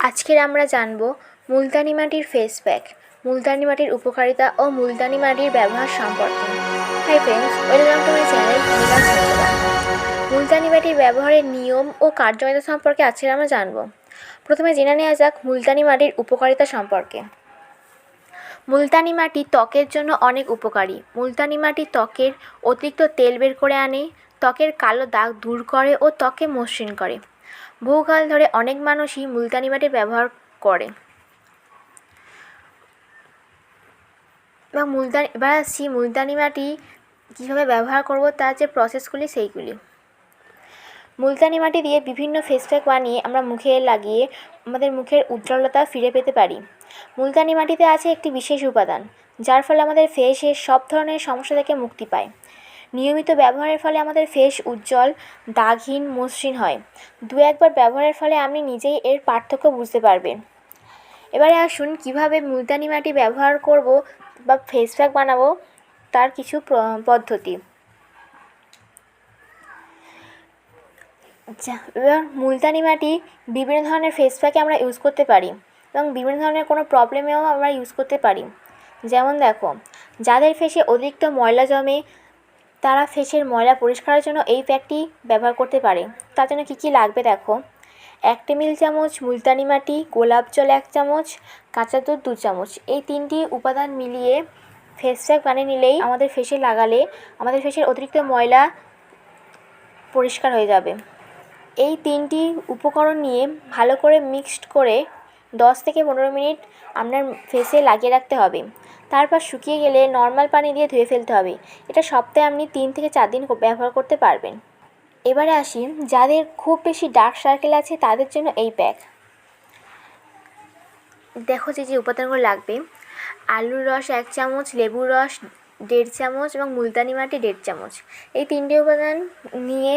আজকের আমরা জানব মুলতানি মাটির ফেস প্যাক, মুলতানি মাটির উপকারিতা ও মুলতানি মাটির ব্যবহার সম্পর্কে। Hi friends, welcome to my channel Megha. Multani মাটির ব্যবহারের নিয়ম ও কার্যকারিতা সম্পর্কে আজকে আমরা জানব। প্রথমে জেনে নেওয়া যাক মুলতানি মাটির উপকারিতা সম্পর্কে। মুলতানি মাটি ত্বকের জন্য অনেক উপকারী। মুলতানি মাটি ত্বকের অতিরিক্ত তেল বের করে আনে, ত্বকের কালো দাগ দূর করে ও ত্বকে মসৃণ করে। বহুকাল ধরে অনেক মানুষই মুলতানি মাটি ব্যবহার করে। এবং এবার আসছি মুলতানি মাটি কীভাবে ব্যবহার করব তার যে প্রসেসগুলি সেইগুলি। মুলতানি মাটি দিয়ে বিভিন্ন ফেস প্যাক বানিয়ে আমরা মুখে লাগিয়ে আমাদের মুখের উজ্জ্বলতা ফিরে পেতে পারি। মুলতানি মাটিতে আছে একটি বিশেষ উপাদান, যার ফলে আমাদের ফেসের সব ধরনের সমস্যা থেকে মুক্তি পায়। নিয়মিত ব্যবহারের ফলে আমাদের ফেস উজ্জ্বল, দাগহীন, মসৃণ হয়। একবার ব্যবহারের ফলে আপনি নিজেই এর পার্থক্য বুঝতে পারবেন। এবারে আসুন কিভাবে মুলতানি মাটি ব্যবহার করব বা ফেস প্যাক বানাবো তার কিছু পদ্ধতি। এবার মুলতানি মাটি বিভিন্ন ধরনের ফেস প্যাকে আমরা ইউজ করতে পারি এবং বিভিন্ন ধরনের কোনো প্রবলেমেও আমরা ইউজ করতে পারি। যেমন দেখো, যাদের ফেসে অতিরিক্ত ময়লা জমে তারা ফেসের ময়লা পরিষ্কারের জন্য এই প্যাকটি ব্যবহার করতে পারে। তার জন্য কী কী লাগবে দেখো। 1 টেবিল চামচ মুলতানি মাটি, গোলাপ জল 1 চামচ, কাঁচা দুধ 2 চামচ। এই 3টি উপাদান মিলিয়ে ফেস প্যাক বানিয়ে নিলেই আমাদের ফেসে লাগালে আমাদের ফেসের অতিরিক্ত ময়লা পরিষ্কার হয়ে যাবে। এই 3টি উপকরণ নিয়ে ভালো করে মিক্সড করে 10 থেকে 15 মিনিট আপনার ফেসে লাগিয়ে রাখতে হবে। তারপর শুকিয়ে গেলে নর্মাল পানি দিয়ে ধুয়ে ফেলতে হবে। এটা সপ্তাহে আপনি 3 থেকে 4 দিন ব্যবহার করতে পারবেন। এবারে আসি যাদের খুব বেশি ডার্ক সার্কেল আছে তাদের জন্য এই প্যাক। দেখো যে উপাদানগুলো লাগবে: আলুর রস 1 চামচ, লেবুর রস 1.5 চামচ এবং মুলতানি মাটি 1.5 চামচ। এই 3টে উপাদান নিয়ে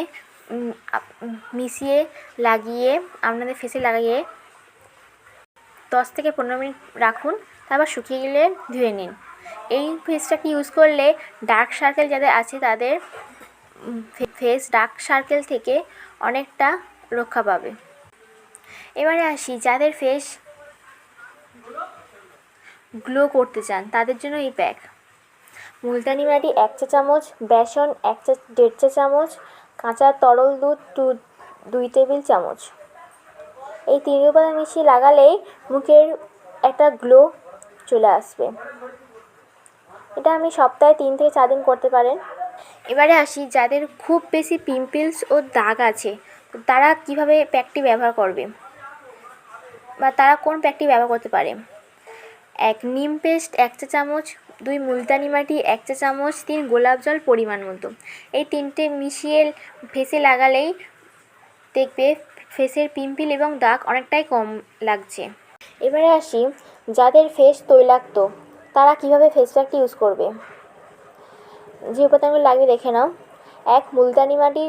মিশিয়ে লাগিয়ে আপনাদের ফেসে লাগিয়ে 10 থেকে 15 মিনিট রাখুন। তারপর শুকিয়ে গেলে ধুয়ে নিন। এই ফেস প্যাকটি ইউজ করলে ডার্ক সার্কেল যাদের আছে তাদের ফেস ডার্ক সার্কেল থেকে অনেকটা রক্ষা পাবে। এবারে আসি যাদের ফেস গ্লো করতে চান তাদের জন্য এই প্যাক। মুলতানি মাটি 1 চা চামচ, বেসন 1.5 চা চামচ, কাঁচা তরল দুধ 2 টেবিল চামচ। এই 3 উপাদান মিশিয়ে লাগালেই মুখের একটা গ্লো চলে আসবে। এটা আপনি সপ্তাহে 3 থেকে 4 দিন করতে পারেন। এবারে আসি যাদের খুব বেশি পিম্পলস ও দাগ আছে তারা কিভাবে প্যাকটি ব্যবহার করবে বা তারা কোন প্যাকটি ব্যবহার করতে পারে। 1 নিম পেস্ট 1 চা চামচ, 2 মুলতানি মাটি 1 চা চামচ, 3 গোলাপ জল পরিমাণ মতো। এই 3টে মিশিয়ে ফেসে লাগালেই দেখবে ফেসের পিম্পল এবং দাগ অনেকটাই কম লাগছে। এবারে আসি যাদের ফেস তৈলাক্ত তারা কিভাবে ফেস প্যাকটি ইউজ করবে। যে উপাদানগুলো লাগবে দেখে নাও। 1 মুলতানি মাটি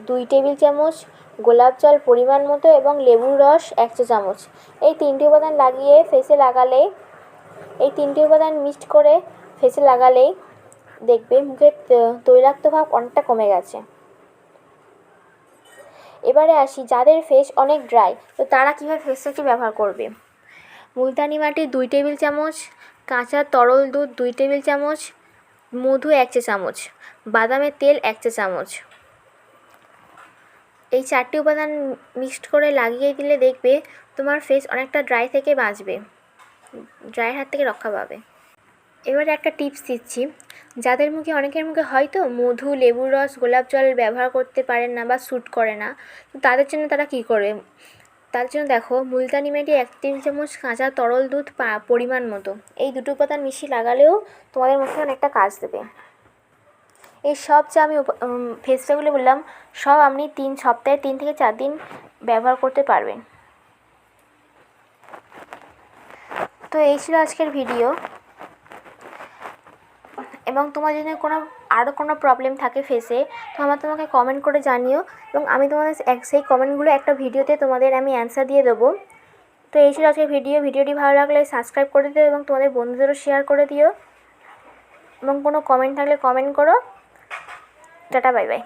2 টেবিল চামচ, গোলাপ জল পরিমাণ মতো এবং লেবুর রস 1 চা চামচ। এই 3টে উপাদান লাগিয়ে ফেসে লাগালে এই 3টে উপাদান মিক্সড করে ফেসে লাগালেই দেখবে মুখের তৈলাক্ত ভাব অনেকটা কমে গেছে। এবারে আসি যাদের ফেস অনেক ড্রাই তো তারা কীভাবে ফেস প্যাকটি ব্যবহার করবে। মুলতানি মাটি 2 টেবিল চামচ, কাঁচা তরল দুধ 2 টেবিল চামচ, মধু 1 চা চামচ, বাদামের তেল 1 চা চামচ। এই 4টি উপাদান মিক্সড করে লাগিয়ে দিলে দেখবে তোমার ফেস অনেকটা ড্রাই থেকে বাঁচবে, ড্রাইয়ের হাত থেকে রক্ষা পাবে। এবারে একটা টিপস দিচ্ছি, যাদের মুখে অনেকের মুখে হয়তো মধু, লেবুর রস, গোলাপ জল ব্যবহার করতে পারেন না বা স্যুট করে না, তো তাদের জন্য তারা কী করে। তার জন্য দেখো, মুলতানি মাটি 1 টেবিল চামচ, কাঁচা তরল দুধ পরিমাণ মতো। এই 2টো উপাদান মিশিয়ে লাগালেও তোমাদের মুখে অনেকটা কাজ দেবে। এই সব যা আমি ফেস প্যাকগুলো বললাম সব আপনি সপ্তাহে 3 থেকে 4 দিন ব্যবহার করতে পারবেন। তো এই ছিল আজকের ভিডিও। এবং তোমার যদি আরও কোনো প্রবলেম থাকে ফেসে তো তোমাকে কমেন্ট করে জানিও এবং আমি তোমাদের সেই কমেন্টগুলো একটা ভিডিওতে তোমাদের আমি অ্যান্সার দিয়ে দেবো। তো এই ছিল আজকের ভিডিওটি ভালো লাগলে সাবস্ক্রাইব করে দিও এবং তোমাদের বন্ধুদেরও শেয়ার করে দিও এবং কোনো কমেন্ট থাকলে কমেন্ট করো। Tata, bye bye.